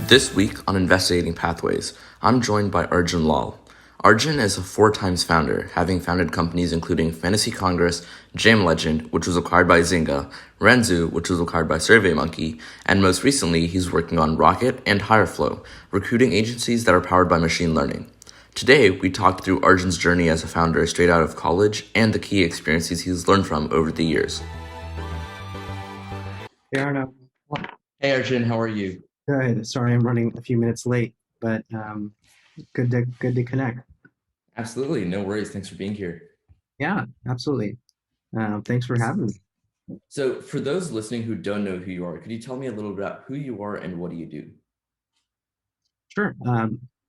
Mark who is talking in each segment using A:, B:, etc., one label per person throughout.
A: This week on Investigating Pathways, I'm joined by Arjun Lall. Arjun is a 4 times founder, having founded companies including Fantasy Congress, Jam Legend, which was acquired by Zynga, Renzu, which was acquired by SurveyMonkey, and most recently he's working on Rocket and Hireflow, recruiting agencies that are powered by machine learning. Today, we talked through Arjun's journey as a founder straight out of college and the key experiences he's learned from over the years.
B: Hey Arno,
A: Hey Arjun, how are you?
B: good. Sorry, I'm running a few minutes late, but good to connect.
A: Absolutely, no worries. Thanks for being here.
B: Yeah, absolutely. Thanks for having me.
A: So, for those listening who don't know who you are, could you tell me a little bit about who you are and what do you do?
B: Sure.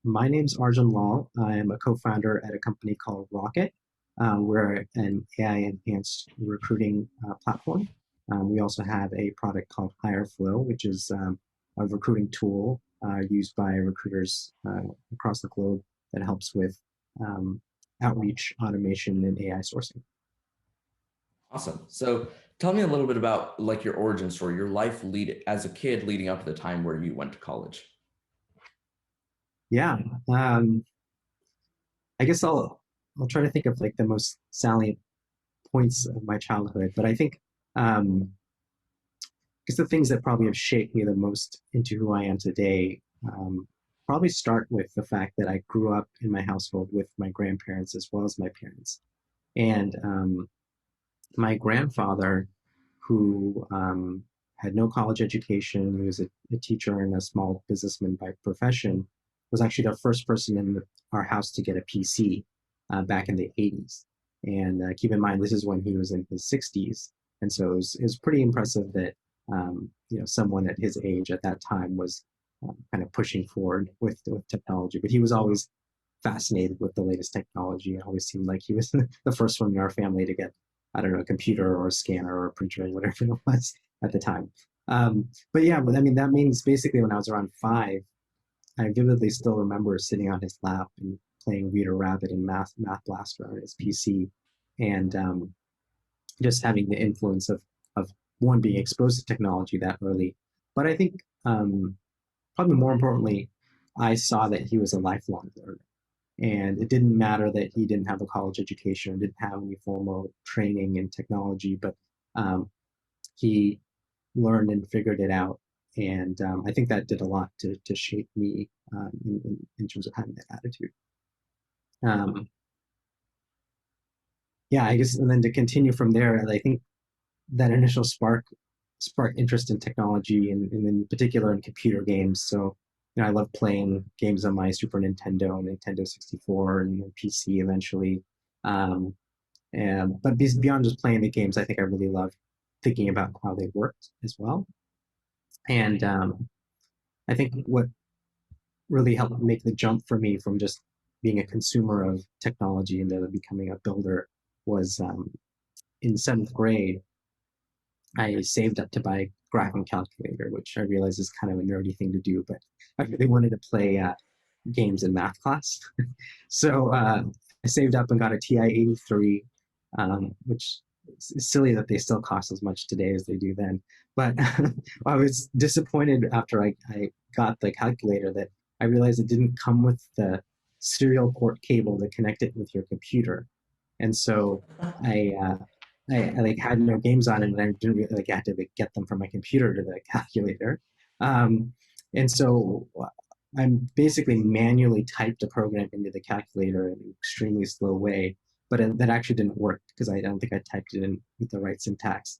B: My name's Arjun Lall. I am a co-founder at a company called Rocket. We're an AI-enhanced recruiting platform. We also have a product called Hireflow, which is a recruiting tool used by recruiters across the globe that helps with um, outreach, automation, and AI sourcing.
A: Awesome. So, tell me a little bit about like your origin story, your life lead as a kid leading up to the time where you went to college.
B: Yeah. Um, I guess I'll try to think of like the most salient points of my childhood, but I think um, because the things that probably have shaped me the most into who I am today probably start with the fact that I grew up in my household with my grandparents as well as my parents. And my grandfather, who had no college education, he was a teacher and a small businessman by profession, was actually the first person in our house to get a PC back in the 80s. And keep in mind, this is when he was in his 60s. And so it was pretty impressive that someone at his age at that time was kind of pushing forward with technology. But he was always fascinated with the latest technology. It always seemed like he was the first one in our family to get, I don't know, a computer or a scanner or a printer or whatever it was at the time. But yeah, but I mean, that means basically when I was around 5, I vividly still remember sitting on his lap and playing Reader Rabbit and Math Blaster on his PC, and just having the influence of one being exposed to technology that early. But I think probably more importantly, I saw that he was a lifelong learner. And it didn't matter that he didn't have a college education or didn't have any formal training in technology, but um, he learned and figured it out. And I think that did a lot to shape me in terms of having that attitude. Um, yeah, I guess, and then to continue from there, I think that initial sparked interest in technology and in particular in computer games. So, I love playing games on my Super Nintendo, Nintendo 64, and PC eventually. Um, but beyond just playing the games, I think I really love thinking about how they worked as well. And I think what really helped make the jump for me from just being a consumer of technology into becoming a builder was in 7th grade. I saved up to buy a graphing calculator, which I realize is kind of a nerdy thing to do, but I really wanted to play games in math class. So I saved up and got a TI-83, which is silly that they still cost as much today as they do then. But I was disappointed after I got the calculator that I realized it didn't come with the serial port cable to connect it with your computer. And so I I like had no games on it, and I didn't really like I had to like, get them from my computer to the calculator. Um, and so I basically manually typed a program into the calculator in an extremely slow way, but that actually didn't work because I don't think I typed it in with the right syntax.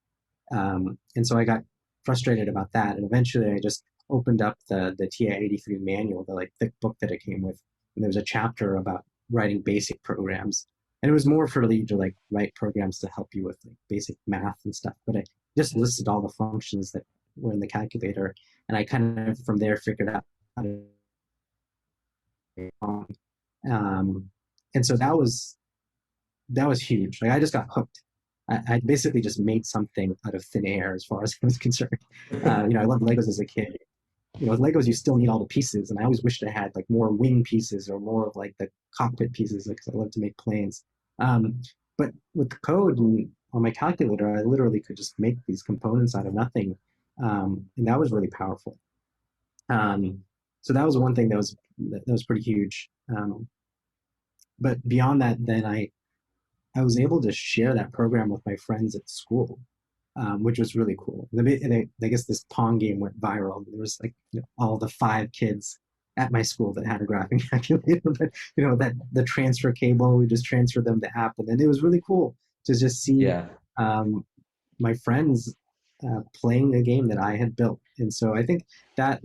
B: And so I got frustrated about that, and eventually I just opened up the TI-83 manual, the like thick book that it came with, and there was a chapter about writing basic programs, and it was more for you to like write programs to help you with like basic math and stuff. But I just listed all the functions that were in the calculator, and I kind of from there figured out how to. Um, and so that was huge. Like I just got hooked. I basically just made something out of thin air as far as I was concerned. I loved Legos as a kid. With Legos, you still need all the pieces, and I always wished I had like more wing pieces or more of like the cockpit pieces because I love to make planes. Um, but with the code and on my calculator, I literally could just make these components out of nothing, and that was really powerful. Um, So that was one thing that was pretty huge. But beyond that, then I was able to share that program with my friends at school, which was really cool. And I guess this Pong game went viral. There was like all the 5 kids at my school that had a graphing calculator, but that the transfer cable, we just transferred them the app, and then it was really cool to just see
A: Yeah.
B: um, my friends playing a game that I had built. And so I think that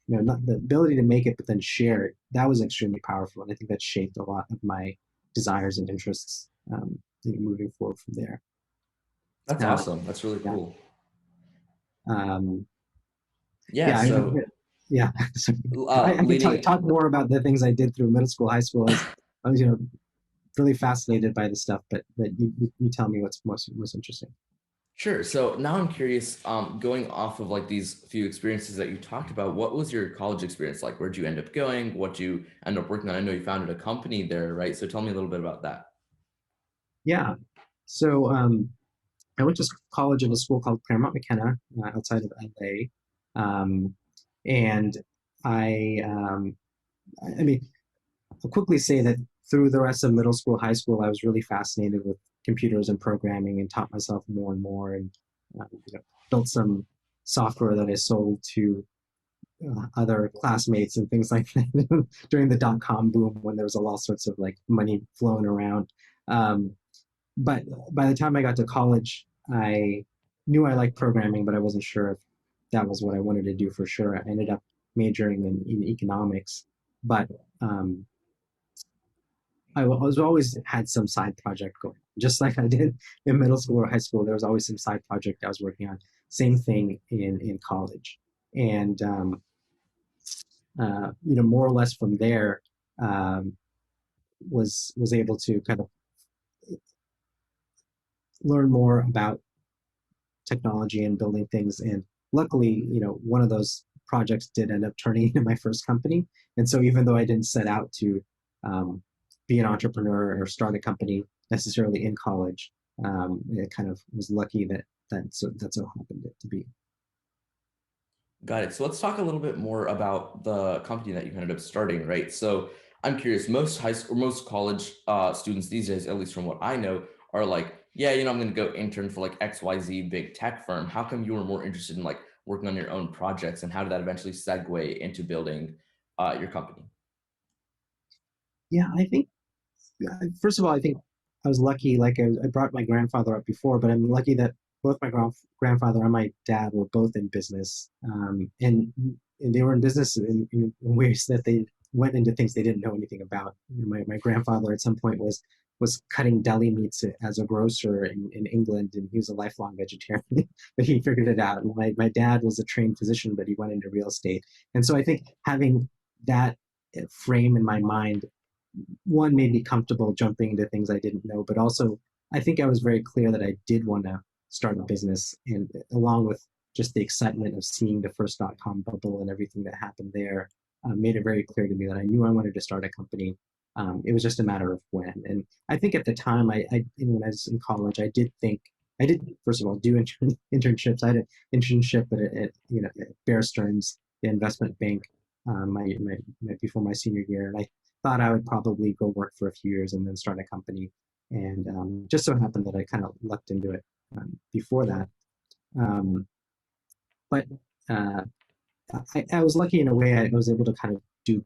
B: not the ability to make it, but then share it, that was extremely powerful. And I think that shaped a lot of my desires and interests moving forward from there.
A: That's
B: Uh,
A: awesome. That's really
B: yeah.
A: cool.
B: Um,
A: Yeah.
B: yeah.
A: So
B: Yeah. So I could
A: leading
B: talk more about the things I did through middle school, high school. I was, really fascinated by the stuff, but you tell me what's most interesting.
A: Sure. So now I'm curious, going off of like these few experiences that you talked about, what was your college experience like? Where'd you end up going? What'd you end up working on? I know you founded a company there, right? So tell me a little bit about that.
B: Yeah. So I went to college in a school called Claremont McKenna outside of LA, and I, I mean, I'll quickly say that through the rest of middle school, high school, I was really fascinated with computers and programming, and taught myself more and more, and built some software that I sold to other classmates and things like that during the dot-com boom when there was all sorts of like money flowing around. Um, but by the time I got to college, I knew I liked programming, but I wasn't sure if that was what I wanted to do for sure. I ended up majoring in economics, but um, I was always had some side project going, just like I did in middle school or high school. There was always some side project I was working on. Same thing in college, and more or less from there, um, was able to kind of learn more about technology and building things. And luckily, one of those projects did end up turning into my first company. And so even though I didn't set out to be an entrepreneur or start a company necessarily in college, it kind of was lucky that's how happened it to be.
A: Got it. So let's talk a little bit more about the company that you ended up starting, right? So I'm curious, most high school, or most college students these days, at least from what I know, are like, yeah, I'm going to go intern for like XYZ big tech firm. How come you were more interested in like working on your own projects, and how did that eventually segue into building your company?
B: Yeah, I think first of all, I think I was lucky. Like I brought my grandfather up before, but I'm lucky that both my grandfather and my dad were both in business, and they were in business in ways that they went into things they didn't know anything about. My grandfather at some point was cutting deli meats as a grocer in England, and he was a lifelong vegetarian, but he figured it out. And my dad was a trained physician, but he went into real estate, and so I think having that frame in my mind, one, made me comfortable jumping into things I didn't know, but also I think I was very clear that I did want to start a business, and along with just the excitement of seeing the first dot-com bubble and everything that happened there, made it very clear to me that I knew I wanted to start a company. It was just a matter of when. And I think at the time, when I was in college, I did first of all do internships. I had an internship at Bear Stearns, the investment bank, before my senior year, and I thought I would probably go work for a few years and then start a company. And just so happened that I kind of lucked into it before that. Um, but uh, I was lucky in a way. I was able to kind of do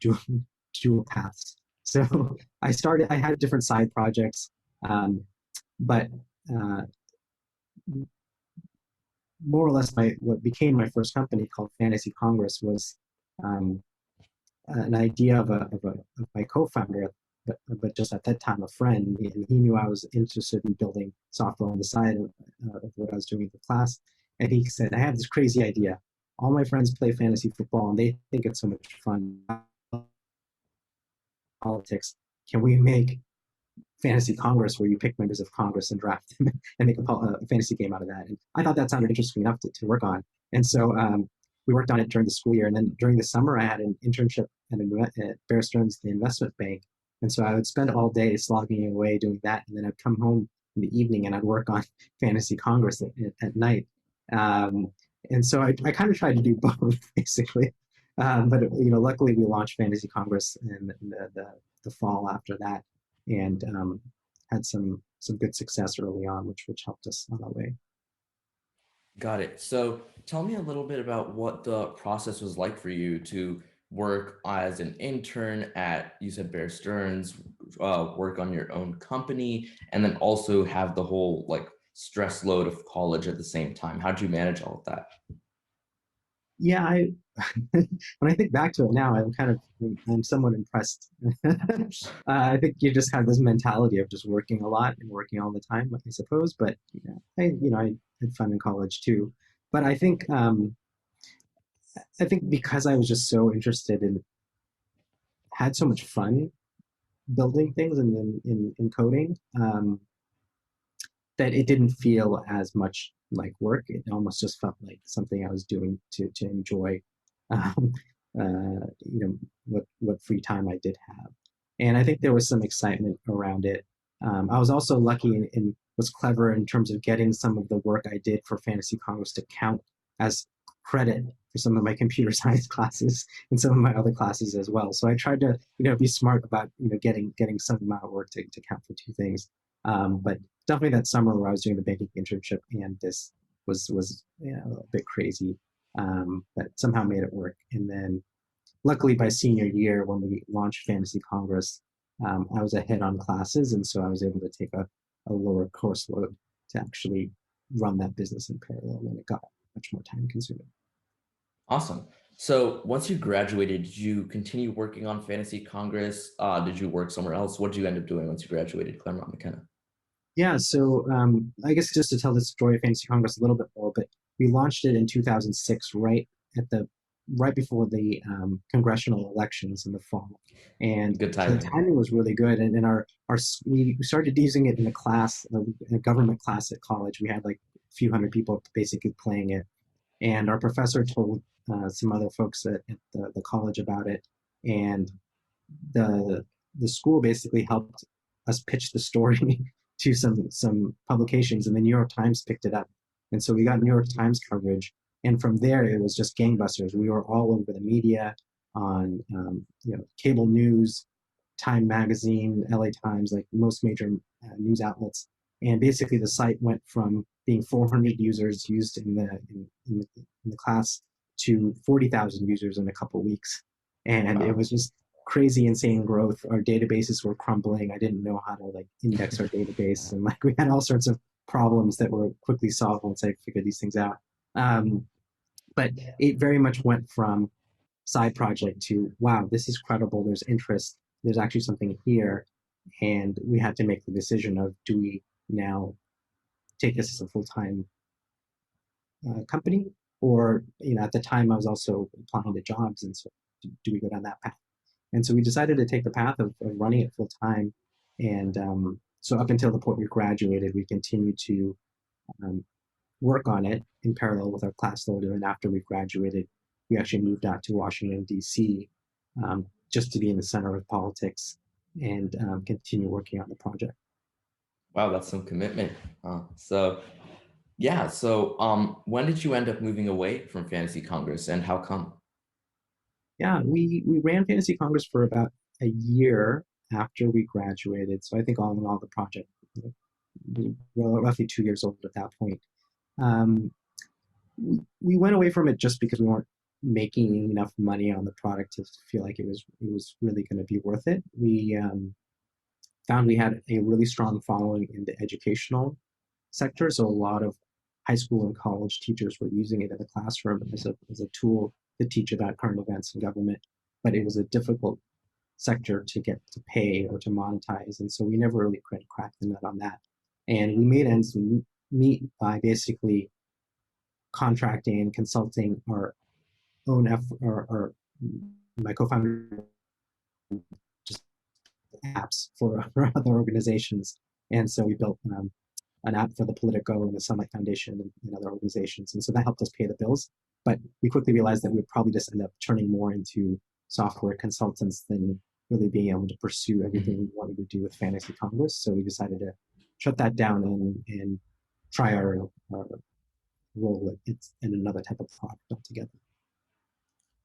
B: dual paths. So I had different side projects, but uh, more or less what became my first company called Fantasy Congress was um, an idea of my co-founder, but just at that time a friend, and he knew I was interested in building software on the side of what I was doing in the class, and he said, "I have this crazy idea. All my friends play fantasy football, and they think it's so much fun. Politics. Can we make fantasy Congress where you pick members of Congress and draft them and make a fantasy game out of that?" And I thought that sounded interesting enough to work on. And so we worked on it during the school year. And then during the summer, I had an internship at Bear Stearns, the investment bank. And so I would spend all day slogging away doing that. And then I'd come home in the evening and I'd work on fantasy Congress at night. Um, and so I kind of tried to do both, basically. But luckily we launched Fantasy Congress in the fall after that, and had some good success early on, which helped us on our way.
A: Got it. So tell me a little bit about what the process was like for you to work as an intern at, you said Bear Stearns, work on your own company, and then also have the whole like stress load of college at the same time. How did you manage all of that?
B: Yeah, I when I think back to it now, I'm somewhat impressed. I think you just have this mentality of just working a lot and working all the time, I suppose. But I had fun in college too. But I think because I was just so interested and had so much fun building things and then in coding, that it didn't feel as much like work. It almost just felt like something I was doing to enjoy, um, what free time I did have. And I think there was some excitement around it. I was also lucky and was clever in terms of getting some of the work I did for Fantasy Congress to count as credit for some of my computer science classes and some of my other classes as well. So I tried to, be smart about, getting some amount of work to count for two things. But definitely that summer where I was doing the banking internship and this was a bit crazy, but somehow made it work. And then luckily by senior year when we launched Fantasy Congress, I was ahead on classes, and so I was able to take a lower course load to actually run that business in parallel when it got much more time consuming.
A: Awesome. So once you graduated, did you continue working on Fantasy Congress? Did you work somewhere else? What did you end up doing once you graduated Claremont McKenna?
B: Yeah, so I guess just to tell the story of Fantasy Congress a little bit more, but we launched it in 2006, right before the congressional elections in the fall, and
A: Good
B: so the
A: timing.
B: timing was really good. And we started using it in a class, a government class at college. We had like a few hundred people basically playing it, and our professor told some other folks at the college about it, and the the school basically helped us pitch the story to some publications, and the New York Times picked it up, and so we got New York Times coverage, and from there it was just gangbusters. We were all over the media on cable news, Time Magazine, LA Times, like most major news outlets, and basically the site went from being 400 users used in the class to 40,000 users in a couple of weeks, and it
A: Wow.
B: was just crazy insane growth. Our databases were crumbling. I didn't know how to like index our database, and like we had all sorts of problems that were quickly solved once I figured these things out. But it very much went from side project to wow, this is credible. There's interest. There's actually something here, and we had to make the decision of do we now take this as a full time company, or at the time I was also applying to jobs, and so do we go down that path? And so we decided to take the path of running it full time. And so up until the point we graduated, we continued to um, work on it in parallel with our class load. And after we graduated, we actually moved out to Washington, D.C., just to be in the center of politics and continue working on the project.
A: Wow, that's some commitment. So yeah, so when did you end up moving away from Fantasy Congress and how come?
B: Yeah, we ran Fantasy Congress for about a year after we graduated. So I think all in all, the project we were roughly 2 years old at that point. Um, we went away from it just because we weren't making enough money on the product to feel like it was really going to be worth it. We found we had a really strong following in the educational sector, so a lot of high school and college teachers were using it in the classroom as a tool to teach about current events and government. But it was a difficult sector to get to pay or to monetize, and so we never really cracked the nut on that. And we made ends meet by basically contracting and consulting our own effort, or my co-founder just apps for other organizations. And so we built an app for the Politico and the Sunlight Foundation and other organizations. And so that helped us pay the bills. But we quickly realized that we'd probably just end up turning more into software consultants than really being able to pursue everything we
A: Mhm.
B: wanted to do with Fantasy Congress. So we decided to shut that down and try our role in another type of product altogether.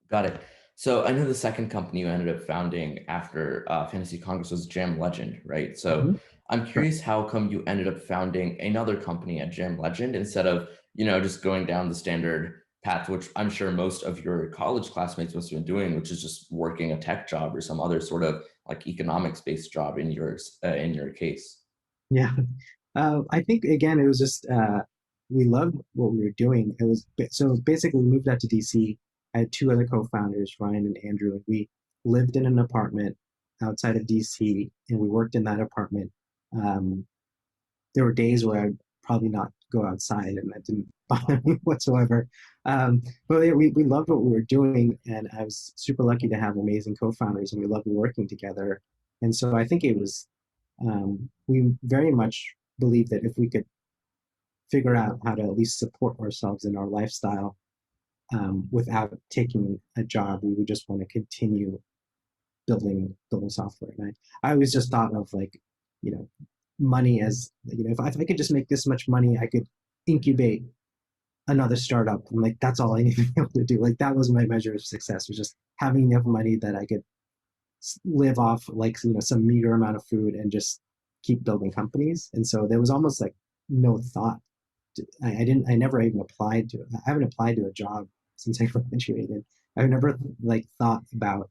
A: Got it. So I know the second company you ended up founding after Fantasy Congress was Jam Legend, right? So
B: Mhm.
A: I'm
B: Correct.
A: curious how come you ended up founding another company at Jam Legend instead of, just going down the standard path, which I'm sure most of your college classmates must have been doing, which is just working a tech job or some other sort of like economics-based job in your case.
B: Yeah. I think again, it was just we loved what we were doing. So basically we moved out to DC. I had two other co-founders, Ryan and Andrew, and we lived in an apartment outside of DC, and we worked in that apartment. Um, there were days where I'd probably not go outside, and that didn't bother me whatsoever. But yeah, we loved what we were doing, and I was super lucky to have amazing co-founders, and we loved working together. And so I think it was we very much believe that if we could figure out how to at least support ourselves in our lifestyle without taking a job, we would just want to continue building software. And I always just thought of like, you know, money as, if I could just make this much money, I could incubate another startup. And like, that's all I need to be able to do. Like that was my measure of success, was just having enough money that I could live off like, some meager amount of food and just keep building companies. And so there was almost like no thought. I never even applied to it. I haven't applied to a job since I graduated. I've never like thought about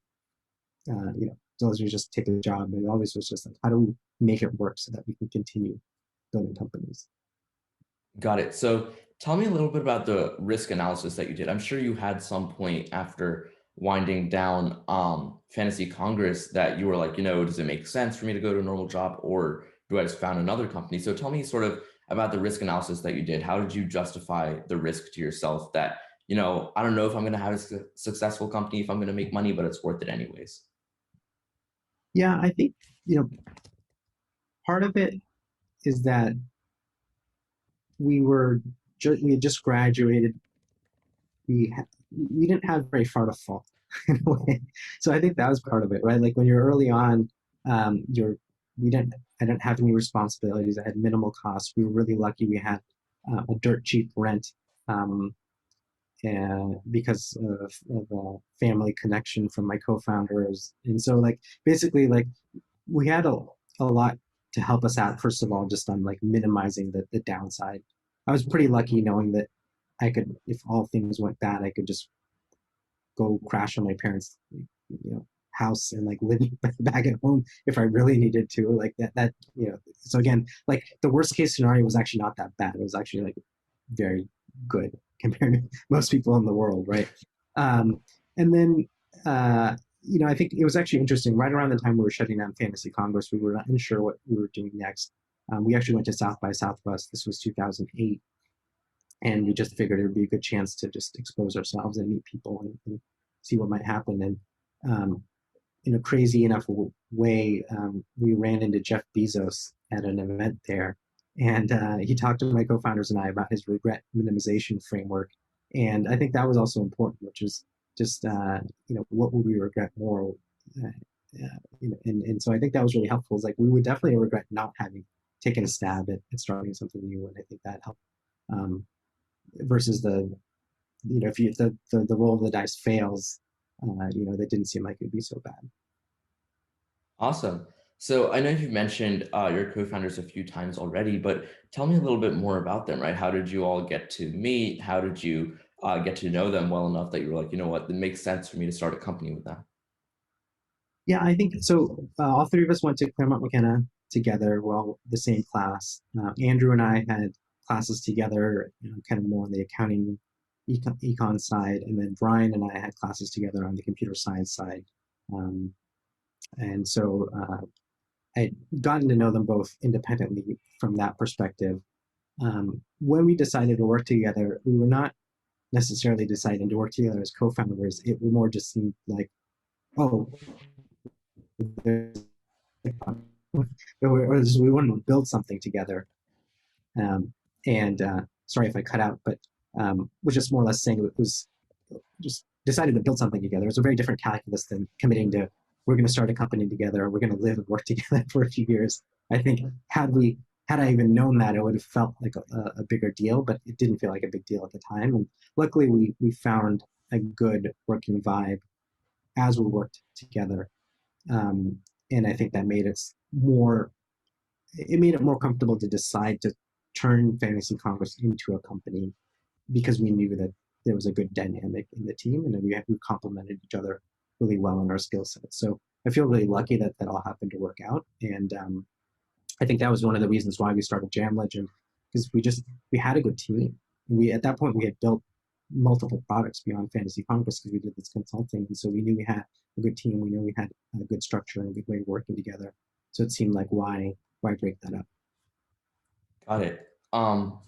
B: so let's just take a job. It always was just like, how do we make it work so that we can continue building companies?
A: Got it. So tell me a little bit about the risk analysis that you did. I'm sure you had some point after winding down Fantasy Congress that you were like, does it make sense for me to go to a normal job or do I just found another company? So tell me sort of about the risk analysis that you did. How did you justify the risk to yourself that, I don't know if I'm going to have a successful company, if I'm going to make money, but it's worth it anyways?
B: Yeah, I think you know part of it is that we had just graduated. We didn't have very far to fall in a way. So I think that was part of it, right? Like when you're early on, you're we didn't I didn't have any responsibilities. I had minimal costs. We were really lucky. We had a dirt cheap rent. Um, and because of a family connection from my co-founders, and so like basically like we had a lot to help us out. First of all, just on like minimizing the downside. I was pretty lucky knowing that I could, if all things went bad, I could just go crash on my parents' house and like live back at home if I really needed to. Like that. So again, like the worst case scenario was actually not that bad. It was actually like very good compared to most people in the world, right? And then I think it was actually interesting. Right around the time we were shutting down Fantasy Congress, we were not unsure what we were doing next. We actually went to South by Southwest. This was 2008, and we just figured it would be a good chance to just expose ourselves and meet people and see what might happen. And in a crazy enough way, we ran into Jeff Bezos at an event there, and he talked to my co-founders and I about his regret minimization framework. And I think that was also important, which is just what would we regret more? And so I think that was really helpful. It's like we would definitely regret not having taken a stab at starting something new, and I think that helped. Versus if the roll of the dice fails, that didn't seem like it'd be so bad.
A: Awesome. So I know you've mentioned your co-founders a few times already, but tell me a little bit more about them, right? How did you all get to meet? How did you get to know them well enough that you were like, you know what, it makes sense for me to start a company with them?
B: Yeah, I think so. All three of us went to Claremont McKenna together. We're all the same class. Andrew and I had classes together, kind of more on the accounting econ side, and then Brian and I had classes together on the computer science side. Um, and so I had gotten to know them both independently from that perspective. When we decided to work together, we were not necessarily deciding to work together as co-founders. It more just seemed like, oh, we wanted to build something together. And sorry if I cut out, but was just more or less saying it was just decided to build something together. It was a very different calculus than committing to we're going to start a company together, we're going to live and work together for a few years. I think had I even known that, it would have felt like a bigger deal, but it didn't feel like a big deal at the time. And luckily, we found a good working vibe as we worked together. Um, and I think that made more it made it more comfortable to decide to turn Fantasy Congress into a company because we knew that there was a good dynamic in the team and we complemented each other really well in our skill sets. So I feel really lucky that that all happened to work out. And I think that was one of the reasons why we started Jam Legend, because we had a good team. We at that point we had built multiple products beyond Fantasy Conquest because we did this consulting, and so we knew we had a good team. We knew we had a good structure and a good way of working together. So it seemed like why break that up?
A: Got it.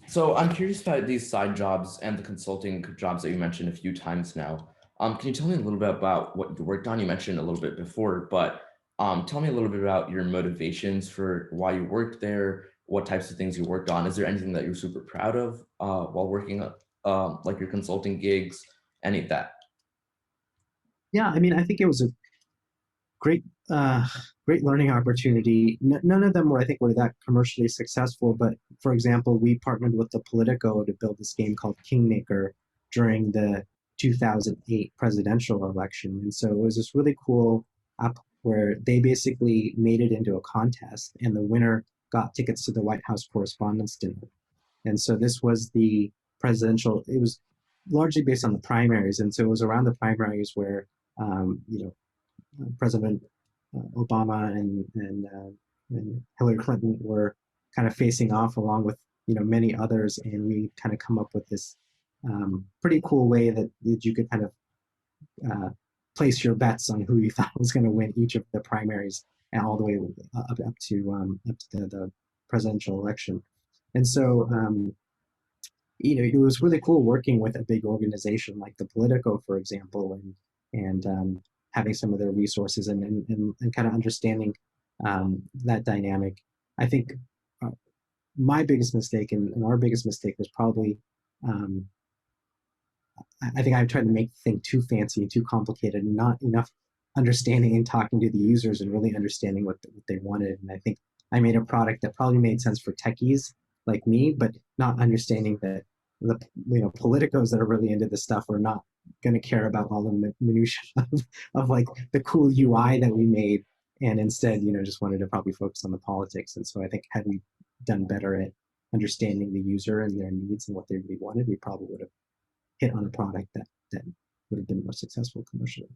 A: So I'm curious about these side jobs and the consulting jobs that you mentioned a few times now. Can you tell me a little bit about what you worked on? You mentioned a little bit before, but tell me a little bit about your motivations for why you worked there, what types of things you worked on. Is there anything that you're super proud of while working like your consulting gigs, any of that?
B: Yeah, I mean, I think it was a great uh, great learning opportunity. None of them were that commercially successful, but for example, we partnered with the Politico to build this game called Kingmaker during the 2008 presidential election, and so it was this really cool app where they basically made it into a contest, and the winner got tickets to the White House Correspondents' Dinner. And so this was the presidential. It was largely based on the primaries, and so it was around the primaries where President Obama and Hillary Clinton were kind of facing off along with many others, and we kind of come up with this pretty cool way that you could kind of uh, place your bets on who you thought was going to win each of the primaries and all the way up to the presidential election. And so it was really cool working with a big organization like the Politico, for example, and having some of their resources and kind of understanding that dynamic. I think uh, my biggest mistake and our biggest mistake was probably um, I think I tried to make the thing too fancy and too complicated, and not enough understanding and talking to the users and really understanding what they wanted. And I think I made a product that probably made sense for techies like me, but not understanding that the politicos that are really into this stuff are not going to care about all the minutia of like the cool UI that we made, and instead just wanted to probably focus on the politics. And so I think had we done better at understanding the user and their needs and what they really wanted, we probably would have hit on a product that would have been more successful commercially.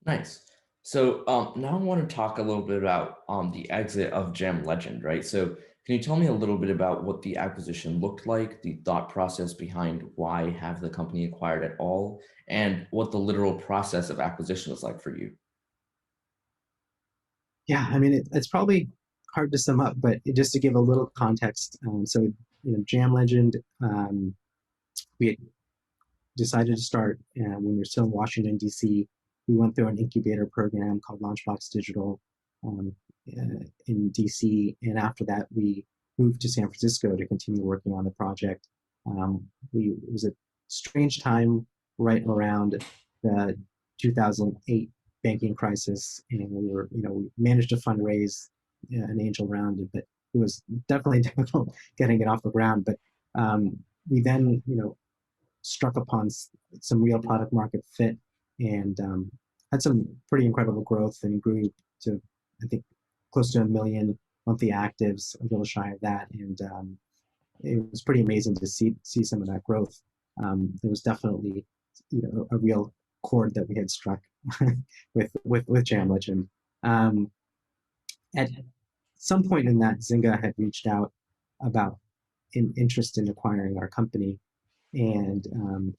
A: Nice. So now I want to talk a little bit about the exit of Gem Legend, right? So can you tell me a little bit about what the acquisition looked like, the thought process behind why have the company acquired at all, and what the literal process of acquisition was like for you?
B: Yeah, I mean it's probably hard to sum up, but just to give a little context, so Jam Legend, we had decided to start when we were still in Washington D.C. We went through an incubator program called Launchbox Digital um, in DC, and after that, we moved to San Francisco to continue working on the project. It was a strange time right around the 2008 banking crisis, and we managed to fundraise an angel round, but it was definitely difficult getting it off the ground. But we then, struck upon some real product market fit and had some pretty incredible growth and grew to, I think, close to 1 million monthly actives, a little shy of that. And it was pretty amazing to see some of that growth. There was definitely, a real chord that we had struck with Jam Legend. At some point in that, Zynga had reached out about interest in acquiring our company, and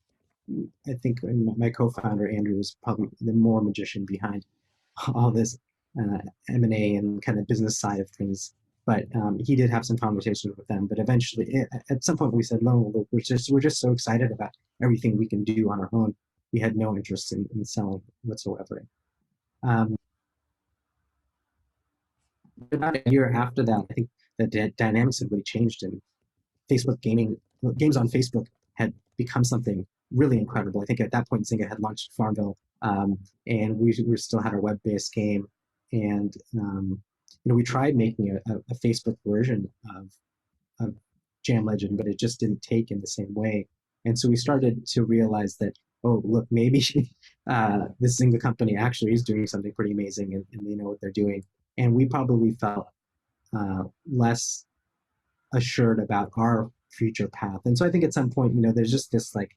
B: I think my co-founder Andrew is probably the more magician behind all this M&A and kind of business side of things. But he did have some conversations with them. But eventually, at some point, we said, "No, look, we're just so excited about everything we can do on our own. We had no interest in selling whatsoever." Um, about a year after that, I think the dynamics had really changed, and Facebook games on Facebook had become something really incredible. I think at that point, Zynga had launched Farmville, and we still had our web-based game. And we tried making a Facebook version of Jam Legend, but it just didn't take in the same way. And so we started to realize that, oh, look, maybe this Zynga company actually is doing something pretty amazing, and they know what they're doing. And we probably felt less assured about our future path. And so I think at some point, there's just this like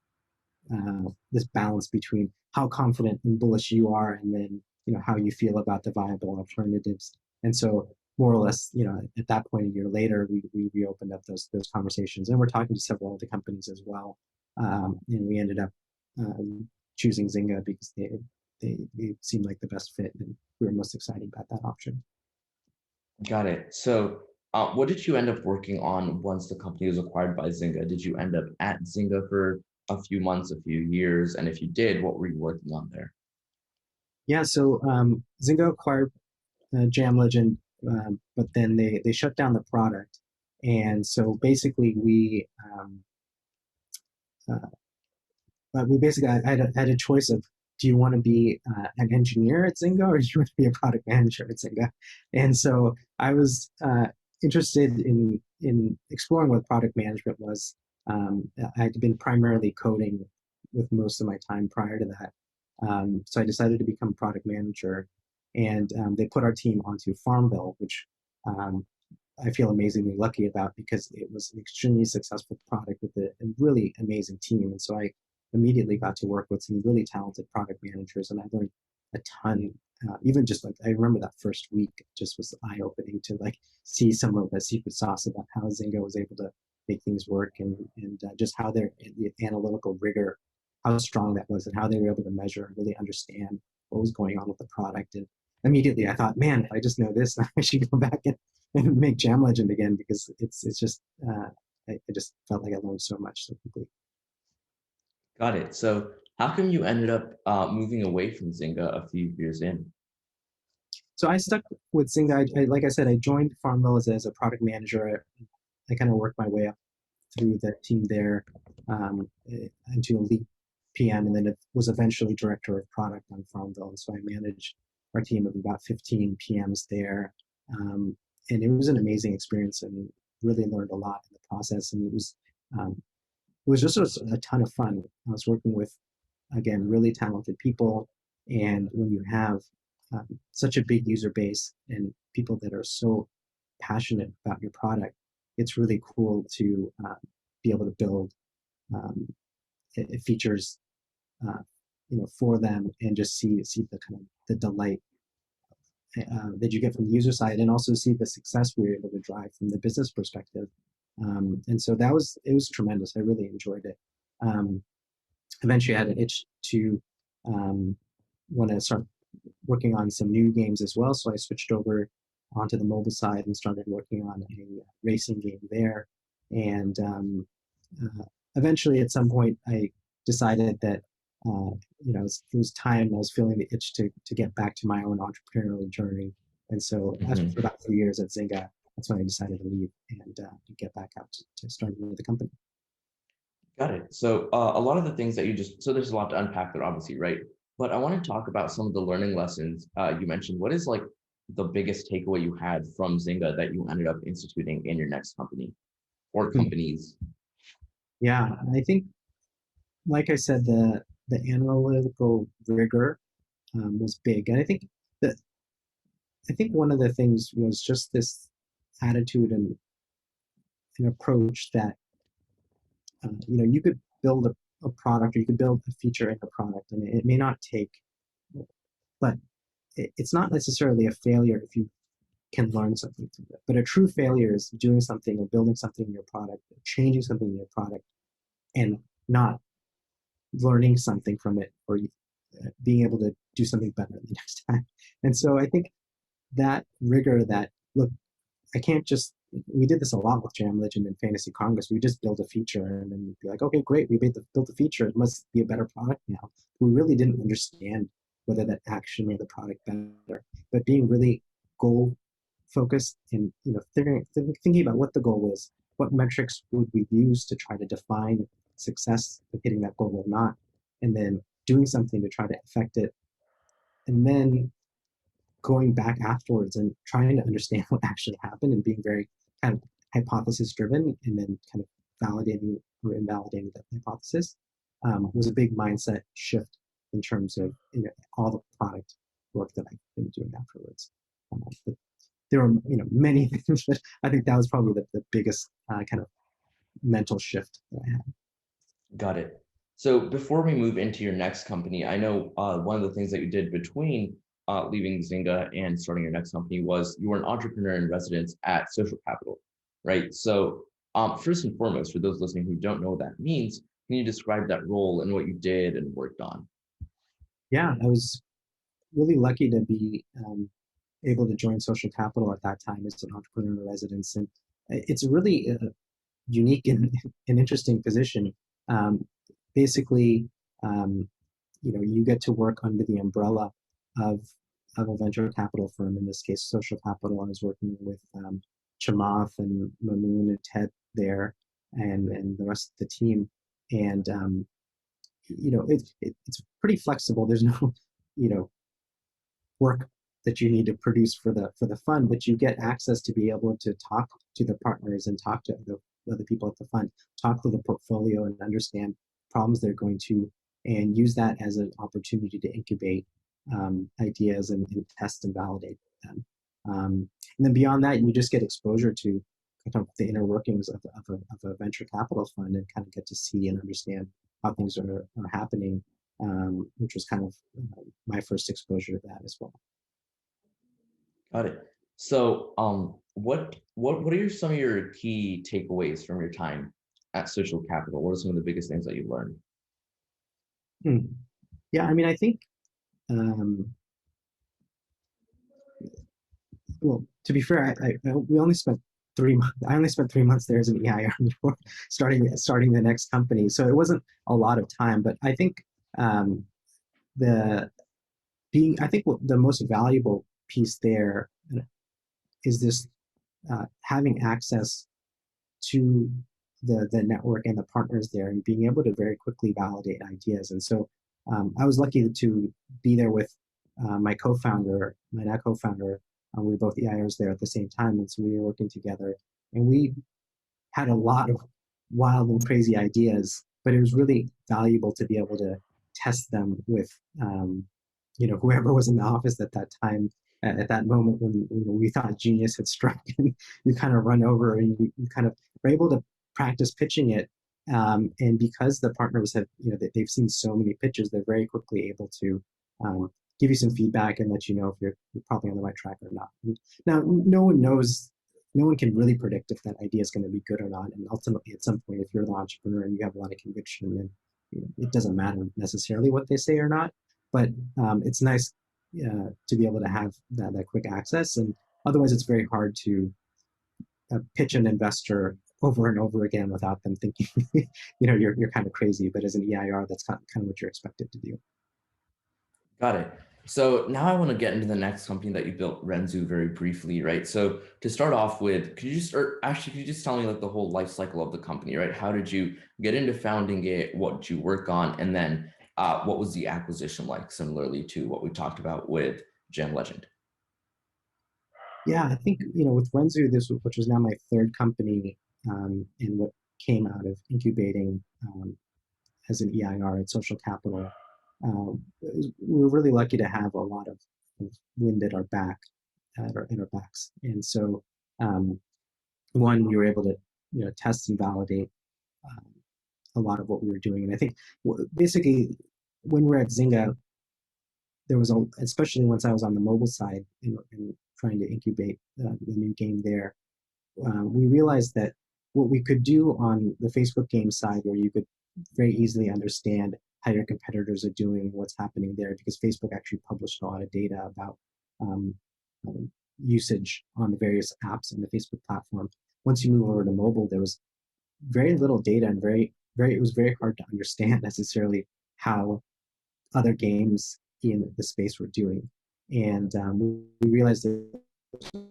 B: this balance between how confident and bullish you are, and then how you feel about the viable alternatives. And so more or less, at that point a year later, we reopened up those conversations, and we're talking to several other companies as well. And we ended up choosing Zynga because they seemed like the best fit, and we were most excited about that option.
A: Got it. So, what did you end up working on once the company was acquired by Zynga? Did you end up at Zynga for a few months, a few years? And if you did, what were you working on there?
B: Yeah, so Zynga acquired Jam Legend, but then they shut down the product, and so basically uh, we basically I had a choice of, do you want to be an engineer at Zynga, or do you want to be a product manager at Zynga? And so I was interested in exploring what product management was. I'd been primarily coding with most of my time prior to that, so I decided to become product manager, and they put our team onto Farmville, which um, I feel amazingly lucky about because it was an extremely successful product with a really amazing team. And so I immediately got to work with some really talented product managers, and I learned a ton. Even just like I remember that first week just was eye opening to like see some of the secret sauce about how Zynga was able to make things work, and just how their the analytical rigor, how strong that was, and how they were able to measure and really understand what was going on with the product. And immediately I thought, man, if I just know this, I should go back and make Jam Legend again, because it's just I just felt like I learned so much so quickly.
A: Got it. So, how come you ended up moving away from Zynga a few years in?
B: So I stuck with Zynga. Like I said, I joined Farmville as a product manager. I kind of worked my way up through the team there, into a lead PM, and then it was eventually director of product on Farmville. And so I managed our team of about 15 PMs there. And it was an amazing experience, and really learned a lot in the process. And um, it was just a ton of fun. I was working with, again, really talented people. And when you have such a big user base and people that are so passionate about your product, it's really cool to be able to build um, features, uh, for them, and just see the kind of the delight that you get from the user side, and also see the success we were able to drive from the business perspective. And so it was tremendous. I really enjoyed it. Um, Eventually, I had an itch to want to start working on some new games as well. So I switched over onto the mobile side and started working on a racing game there. And uh, eventually, at some point, I decided that it was time. I was feeling the itch to get back to my own entrepreneurial journey. And so after
A: Mhm.
B: about 3 years at Zynga, that's when I decided to leave and get back out to start with the company.
A: Got it. So a lot of the things that you just, so there's a lot to unpack there, obviously, right? But I want to talk about some of the learning lessons you mentioned. What is like the biggest takeaway you had from Zynga that you ended up instituting in your next company or
B: Hmm.
A: companies?
B: Yeah, I think, like I said, the analytical rigor was big, and that I think one of the things was just this attitude and an approach that you could build a product, or you could build a feature in a product, and it may not take, but it's not necessarily a failure if you can learn something from it. But a true failure is doing something or building something in your product, or changing something in your product, and not learning something from it, or being able to do something better the next time. And so I think that rigor, that look, I can't just, we did this a lot with Jam Legend and Fantasy Congress. We just build a feature and then be like, okay, great, we built the feature. It must be a better product now. We really didn't understand whether that actually made the product better. But being really goal focused, and thinking about what the goal is, what metrics would we use to try to define success of hitting that goal or not, and then doing something to try to affect it, and then going back afterwards and trying to understand what actually happened, and being very kind of hypothesis driven, and then kind of validating or invalidating that hypothesis, was a big mindset shift in terms of all the product work that I've been doing afterwards. But there are many things, but I think that was probably the biggest kind of mental shift that I had.
A: Got it. So before we move into your next company, I know one of the things that you did between leaving Zynga and starting your next company was you were an entrepreneur in residence at Social Capital, right? So first and foremost, for those listening who don't know what that means, can you describe that role and what you did and worked on?
B: Yeah, I was really lucky to be able to join Social Capital at that time as an entrepreneur in residence, and it's a really unique and an interesting position. Um, Basically, um, you get to work under the umbrella of of a venture capital firm. In this case, Social Capital. I was working with Chamath and Mamoon and Ted there, and the rest of the team. And it's pretty flexible. There's no you know work that you need to produce for the fund, but you get access to be able to talk to the partners and talk to the other people at the fund, talk to the portfolio and understand problems they're going to, and use that as an opportunity to incubate ideas and test and validate them. And then beyond that, you just get exposure to kind of the inner workings of a venture capital fund and kind of get to see and understand how things are happening, which was kind of my first exposure to that as well.
A: Got it. So what are some of your key takeaways from your time at Social Capital? What are some of the biggest things that you learned?
B: Hmm. Yeah, I mean, I think, um, well, to be fair, we only spent 3 months. I only spent 3 months there as an EIR before starting the next company, so it wasn't a lot of time. But I think um, the I think what the most valuable piece there is this having access to the network and the partners there and being able to very quickly validate ideas. And so I was lucky to be there with my co-founder, my now co-founder. We were both EIRs there at the same time, and so we were working together. And we had a lot of wild and crazy ideas, but it was really valuable to be able to test them with whoever was in the office at that time, at that moment when we thought genius had struck, and you kind of run over and you kind of were able to practice pitching it. And because the partners have, they've seen so many pitches, they're very quickly able to give you some feedback and let you know if you're probably on the right track or not. Now, no one can really predict if that idea is going to be good or not. And ultimately, at some point, if you're the entrepreneur and you have a lot of conviction, then it doesn't matter necessarily what they say or not. But it's nice to be able to have that quick access. And otherwise, it's very hard to pitch an investor over and over again without them thinking, you're kind of crazy. But as an EIR, that's kind of what you're expected to do.
A: Got it. So now I want to get into the next company that you built, Renzu, very briefly, right? So to start off with, could you just tell me like the whole life cycle of the company, right? How did you get into founding it? What did you work on? And then what was the acquisition like, similarly to what we talked about with Gem Legend?
B: Yeah, I think with Renzu, which was now my third company, and what came out of incubating as an EIR at Social Capital, we were really lucky to have a lot of wind at our back, in our backs, and so one, we were able to test and validate um, a lot of what we were doing, and I think basically when we're at Zynga, there was especially once I was on the mobile side and trying to incubate the new game there, we realized that what we could do on the Facebook game side, where you could very easily understand how your competitors are doing, what's happening there, because Facebook actually published a lot of data about um, usage on the various apps on the Facebook platform. Once you move over to mobile, there was very little data and it was very hard to understand necessarily how other games in the space were doing. And we realized that an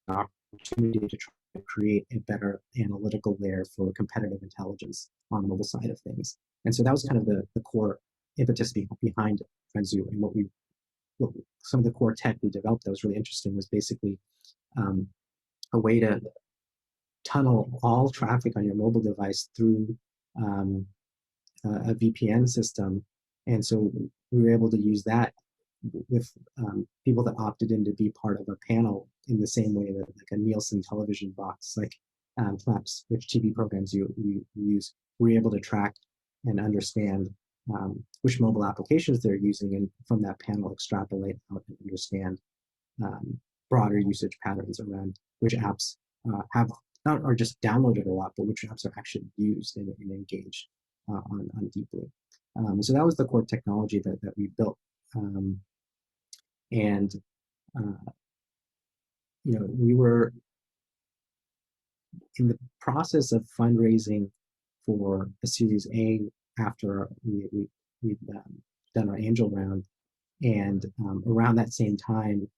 B: opportunity to try to create a better analytical layer for competitive intelligence on the mobile side of things. And so that was kind of the core impetus behind Renzu. And some of the core tech we developed that was really interesting was basically a way to tunnel all traffic on your mobile device through a VPN system. And so we were able to use that with people that opted in to be part of a panel in the same way that like a Nielsen television box, like perhaps which TV programs you use, we're able to track and understand which mobile applications they're using, and from that panel extrapolate out and understand broader usage patterns around which apps have not are just downloaded a lot, but which apps are actually used and engaged on deeply. So that was the core technology that we built. And we were in the process of fundraising for a Series A after we'd done our angel round, and around that same time,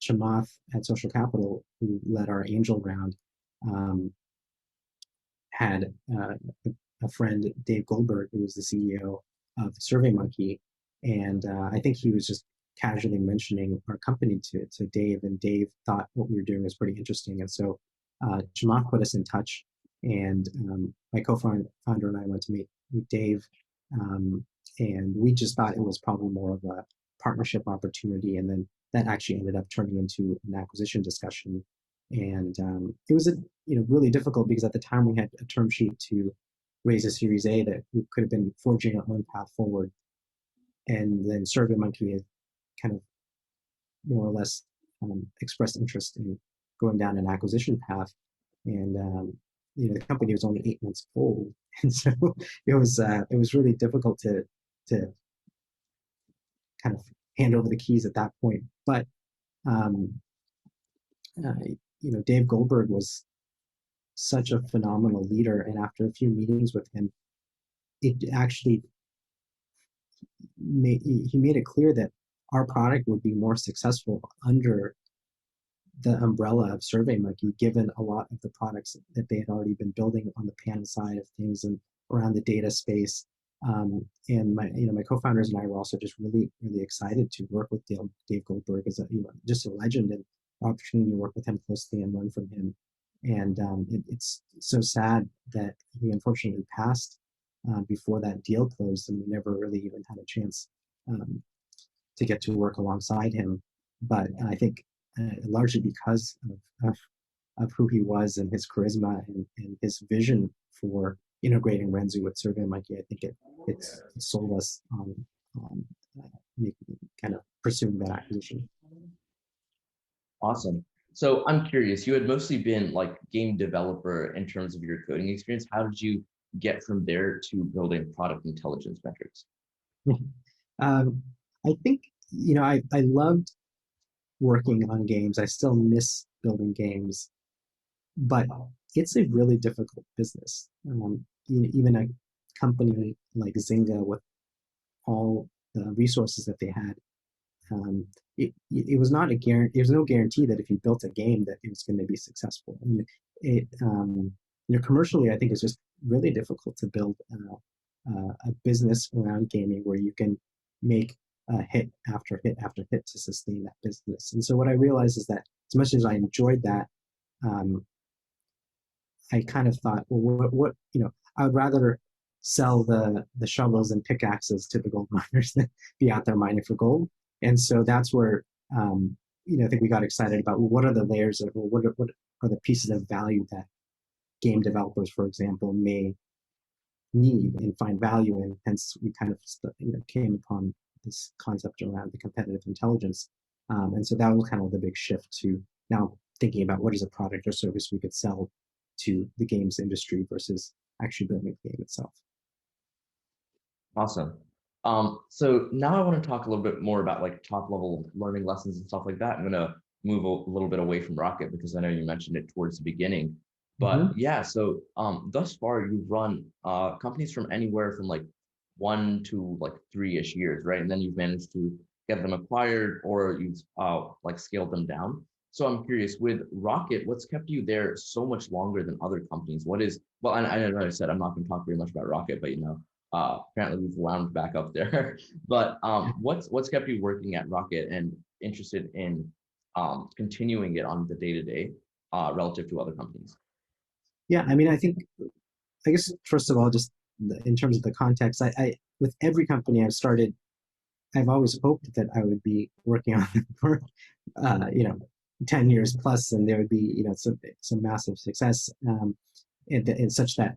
B: Chamath at Social Capital, who led our angel round, had a friend, Dave Goldberg, who was the CEO of SurveyMonkey, and I think he was just casually mentioning our company to Dave, and Dave thought what we were doing was pretty interesting, and so Chamath put us in touch, and my co-founder and I went to meet with Dave, and we just thought it was probably more of a partnership opportunity, and then that actually ended up turning into an acquisition discussion, and it was really difficult because at the time we had a term sheet to raise a Series A that we could have been forging our own path forward, and then SurveyMonkey had kind of more or less expressed interest in going down an acquisition path, and the company was only 8 months old, and so it was really difficult to kind of hand over the keys at that point. But Dave Goldberg was such a phenomenal leader, and after a few meetings with him, it actually he made it clear that our product would be more successful under the umbrella of SurveyMonkey, given a lot of the products that they had already been building on the PAN side of things and around the data space. And my co-founders and I were also just really, really excited to work with Dave Goldberg as just a legend, and opportunity to work with him closely and learn from him. And it's so sad that he unfortunately passed before that deal closed, and we never really even had a chance to get to work alongside him. But I think largely because of who he was and his charisma and his vision for integrating Renzu with SurveyMonkey, I think it sold us on kind of pursuing that acquisition.
A: Awesome. So I'm curious, you had mostly been like game developer in terms of your coding experience. How did you get from there to building product intelligence metrics?
B: I think, I loved working on games. I still miss building games, but it's a really difficult business. Even a company like Zynga, with all the resources that they had, it was not a guarantee. There's no guarantee that if you built a game that it was going to be successful. I mean, commercially, I think it's just really difficult to build a business around gaming where you can make hit after hit after hit to sustain that business. And so what I realized is that as much as I enjoyed that, I kind of thought, well, what I would rather sell the shovels and pickaxes to the gold miners than be out there mining for gold. And so that's where I think we got excited about, well, what are the layers of, or what are the pieces of value that game developers, for example, may need and find value in. Hence, we kind of came upon this concept around the competitive intelligence, and so that was kind of the big shift to now thinking about what is a product or service we could sell to the games industry versus actually building the game itself.
A: Awesome. So now I want to talk a little bit more about like top level learning lessons and stuff like that. I'm going to move a little bit away from Rocket because I know you mentioned it towards the beginning. But yeah, so thus far you've run companies from anywhere from like 1 to like 3-ish years, right? And then you've managed to get them acquired, or you've like scaled them down. So I'm curious, with Rocket, what's kept you there so much longer than other companies? What is, well, I know I said I'm not going to talk very much about Rocket, but apparently we've wound back up there. But what's kept you working at Rocket and interested in continuing it on the day-to-day relative to other companies?
B: Yeah, I mean, I guess first of all, just in terms of the context, I with every company I've started, I've always hoped that I would be working on them for, 10 years plus, and there would be, some massive success, in such that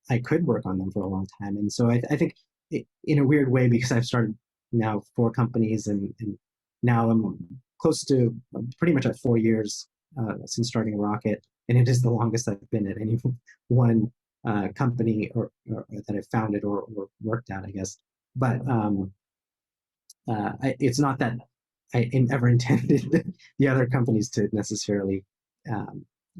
B: I could work on them for a long time. And so I think, in a weird way, because I've started now 4 companies, and now I'm close to pretty much at 4 years since starting Rocket, and it is the longest I've been at any one company or that I've founded or worked at, I guess. But it's not that I ever intended the other companies to necessarily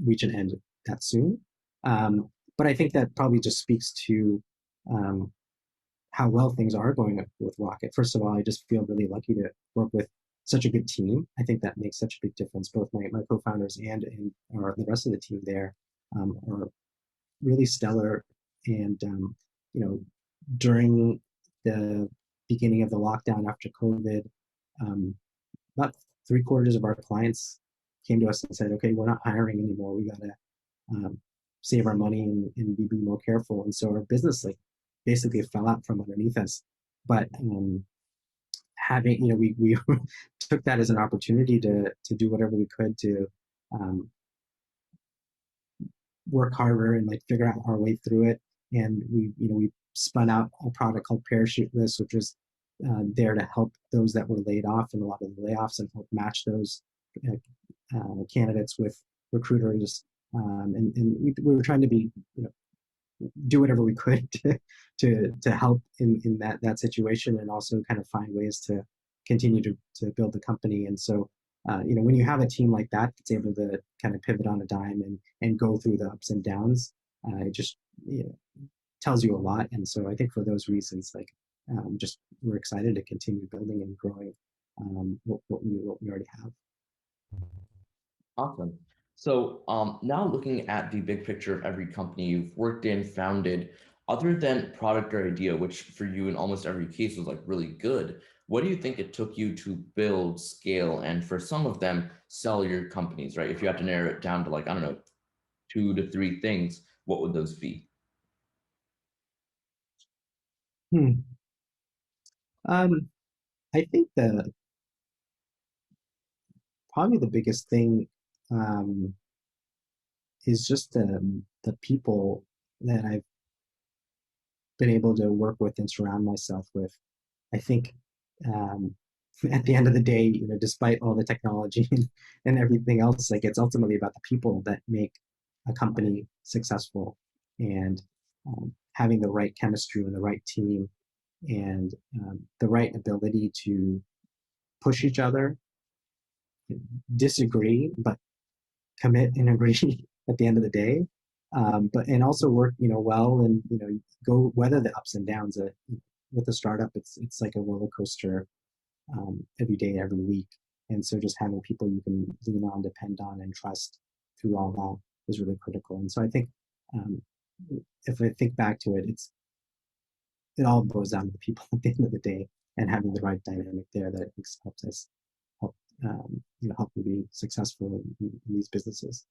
B: reach an end that soon. But I think that probably just speaks to um, how well things are going with Rocket. First of all, I just feel really lucky to work with such a good team. I think that makes such a big difference. Both my co-founders and or the rest of the team there are really stellar. And during the beginning of the lockdown after COVID, um, about 3/4 of our clients came to us and said, "Okay, we're not hiring anymore. We gotta um, save our money and be more careful." And so our business like basically fell out from underneath us. But having we took that as an opportunity to do whatever we could to um, work harder and like figure out our way through it. And we spun out a product called Parachute List, which was there to help those that were laid off and a lot of the layoffs, and help match those candidates with recruiters. And we were trying to be, do whatever we could to help in that situation, and also kind of find ways to continue to build the company. And so, when you have a team like that that's able to kind of pivot on a dime and go through the ups and downs, it just tells you a lot. And so I think for those reasons, like, just we're excited to continue building and growing what we already have.
A: Awesome. So now looking at the big picture of every company you've worked in, founded, other than product or idea, which for you in almost every case was like really good, what do you think it took you to build, scale, and for some of them, sell your companies, right? If you have to narrow it down to like, I don't know, 2 to 3 things, what would those be?
B: Hmm. Um, I think the probably the biggest thing um, is just the people that I've been able to work with and surround myself with. I think um, at the end of the day, despite all the technology and everything else, like it's ultimately about the people that make a company successful, and having the right chemistry and the right team, and the right ability to push each other, disagree, but commit and agree at the end of the day. But and also work, well, and go weather the ups and downs. With a startup, it's like a roller coaster every day, every week. And so just having people you can lean on, depend on, and trust through all that is really critical. And so I think um, if I think back to it, it all boils down to the people at the end of the day, and having the right dynamic there that helps us help help you be successful in these businesses.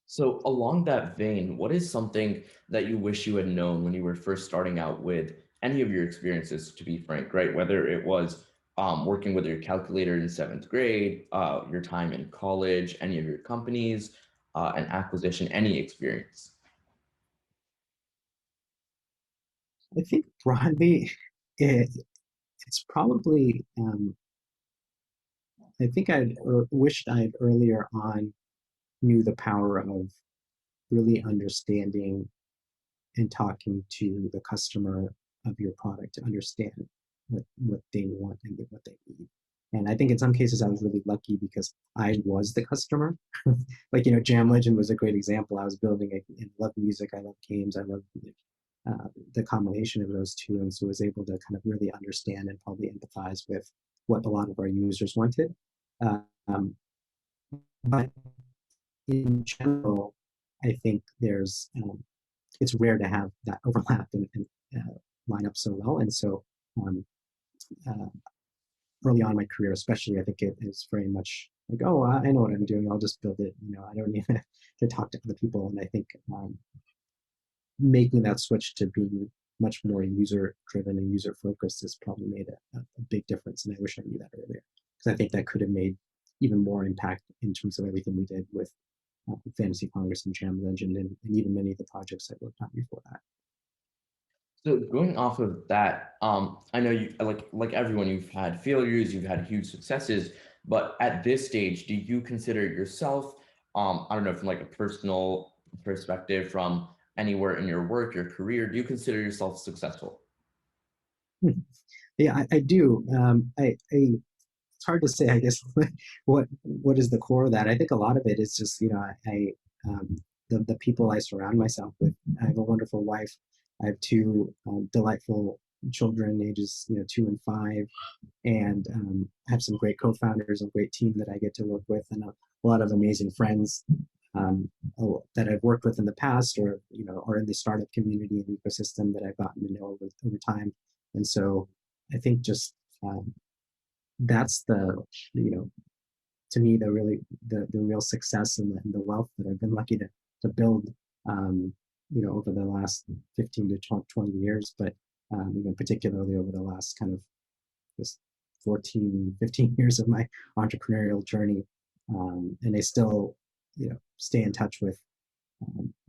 A: So, along that vein, what is something that you wish you had known when you were first starting out with any of your experiences, to be frank, right? Whether it was working with your calculator in seventh grade, your time in college, any of your companies, an acquisition, any experience.
B: I think broadly, it, it's probably. I think wished I'd earlier on knew the power of really understanding and talking to the customer of your product to understand what they want and what they need. And I think in some cases I was really lucky because I was the customer. Like, Jam Legend was a great example. I was building I love music, I love games, I love the combination of those two, and so was able to kind of really understand and probably empathize with what a lot of our users wanted. Um, but in general, I think it's rare to have that overlap and line up so well. And so um, uh, early on in my career, especially, I think it is very much like, oh, I know what I'm doing. I'll just build it. I don't need to talk to other people. And I think making that switch to being much more user driven and user focused has probably made a big difference. And I wish I knew that earlier, because I think that could have made even more impact in terms of everything we did with Fantasy Congress and Jam Legend, and even many of the projects I worked on before that.
A: So going off of that, I know you like everyone, you've had failures, you've had huge successes, but at this stage, do you consider yourself, I don't know, from like a personal perspective, from anywhere in your work, your career, do you consider yourself successful?
B: Yeah, I do. It's hard to say, I guess, what is the core of that. I think a lot of it is just, the people I surround myself with. I have a wonderful wife. I have two delightful children, ages 2 and 5, and I have some great co-founders, a great team that I get to work with, and a lot of amazing friends that I've worked with in the past, or in the startup community and ecosystem that I've gotten to know over time. And so I think just that's you know, to me, the real success and the wealth that I've been lucky to build, over the last 15 to 20 years, but particularly over the last kind of this 14, 15 years of my entrepreneurial journey. And I still, stay in touch with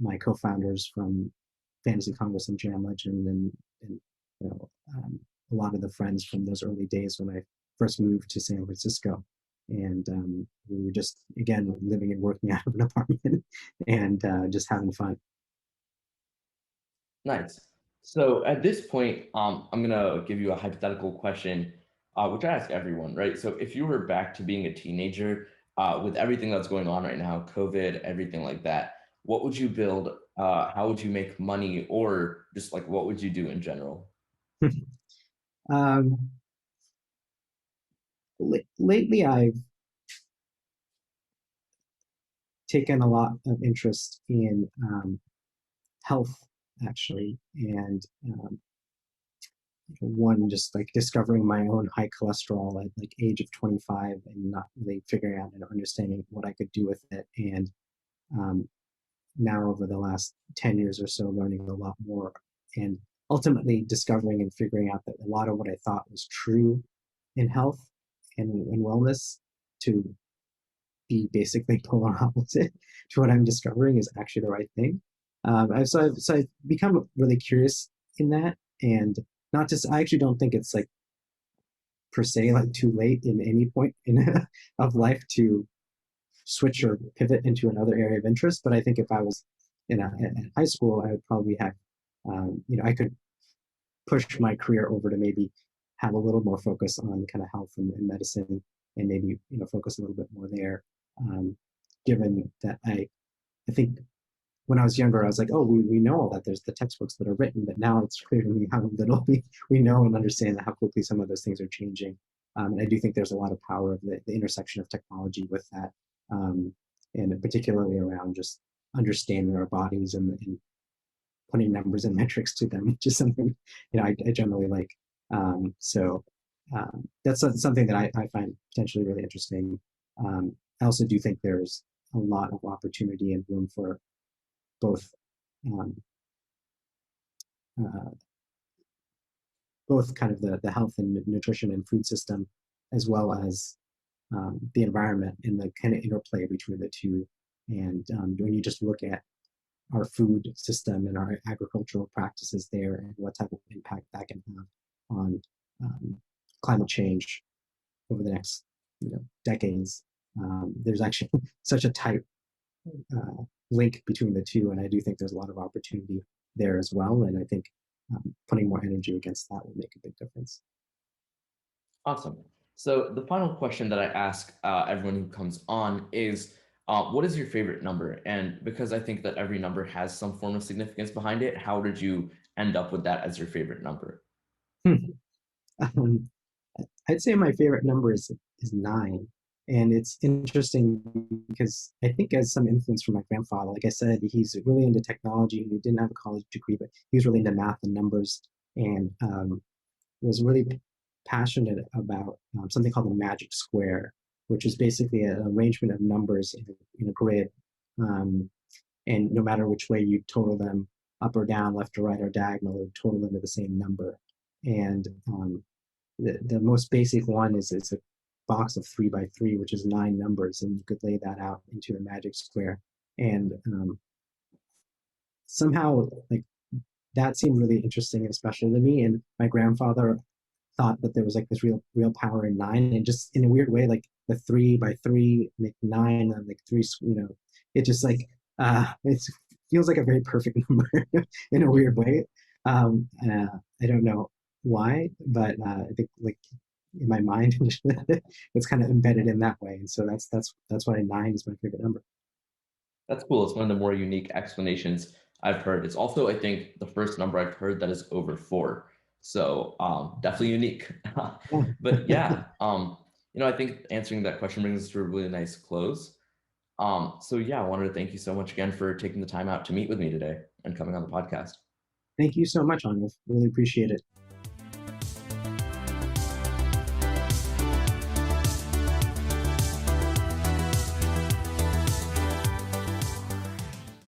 B: my co-founders from Fantasy Congress and Jam Legend, and you know, a lot of the friends from those early days when I first moved to San Francisco. And we were just, again, living and working out of an apartment and just having fun.
A: Nice. So at this point, I'm gonna give you a hypothetical question, which I ask everyone, right? So if you were back to being a teenager, with everything that's going on right now, COVID, everything like that, what would you build? How would you make money, or just like what would you do in general?
B: um, Lately, I've taken a lot of interest in health, actually, and one, just like discovering my own high cholesterol at like age of 25 and not really figuring out and understanding what I could do with it. And um, now over the last 10 years or so, learning a lot more, and ultimately discovering and figuring out that a lot of what I thought was true in health and wellness to be basically polar opposite to what I'm discovering is actually the right thing. I've become really curious in that, and not just, I actually don't think it's like per se like too late in any point in of life to switch or pivot into another area of interest. But I think if I was in high school, I would probably have, I could push my career over to maybe have a little more focus on kind of health and medicine, and maybe focus a little bit more there. Given that I think when I was younger, I was like, oh, we know all that. There's the textbooks that are written, but now it's clear to me how little we know and understand how quickly some of those things are changing. And I do think there's a lot of power of the intersection of technology with that, and particularly around just understanding our bodies and putting numbers and metrics to them, which is something I generally like. That's something that I find potentially really interesting. I also do think there's a lot of opportunity and room for both um, uh, both kind of the health and nutrition and food system, as well as the environment and the kind of interplay between the two. And when you just look at our food system and our agricultural practices there, and what type of impact that can have on um, climate change over the next decades, there's actually such a tight link between the two, and I do think there's a lot of opportunity there as well. And I think putting more energy against that will make a big difference.
A: Awesome. So the final question that I ask everyone who comes on is, what is your favorite number? And because I think that every number has some form of significance behind it, how did you end up with that as your favorite number?
B: um, I'd say my favorite number is 9. And it's interesting because I think as some influence from my grandfather, like I said, he's really into technology. He didn't have a college degree, but he was really into math and numbers, and was really passionate about something called the magic square, which is basically an arrangement of numbers in a grid. Um, and no matter which way you total them, up or down, left or right, or diagonal, it would total into the same number. And the most basic one is a box of 3 by 3, which is 9 numbers, and you could lay that out into a magic square. And somehow, like, that seemed really interesting and special to me. And my grandfather thought that there was like this real power in nine, and just in a weird way, like the 3 by 3 make nine, and like three, it just like it feels like a very perfect number in a weird way. I don't know why, but I think like in my mind it's kind of embedded in that way, and so that's why nine is my favorite number.
A: That's cool. It's one of the more unique explanations I've heard. It's also, I think, the first number I've heard that is over four. So definitely unique. But yeah, I think answering that question brings us to a really nice close. So yeah, I wanted to thank you so much again for taking the time out to meet with me today and coming on the podcast.
B: Thank you so much, Anya. Really appreciate it.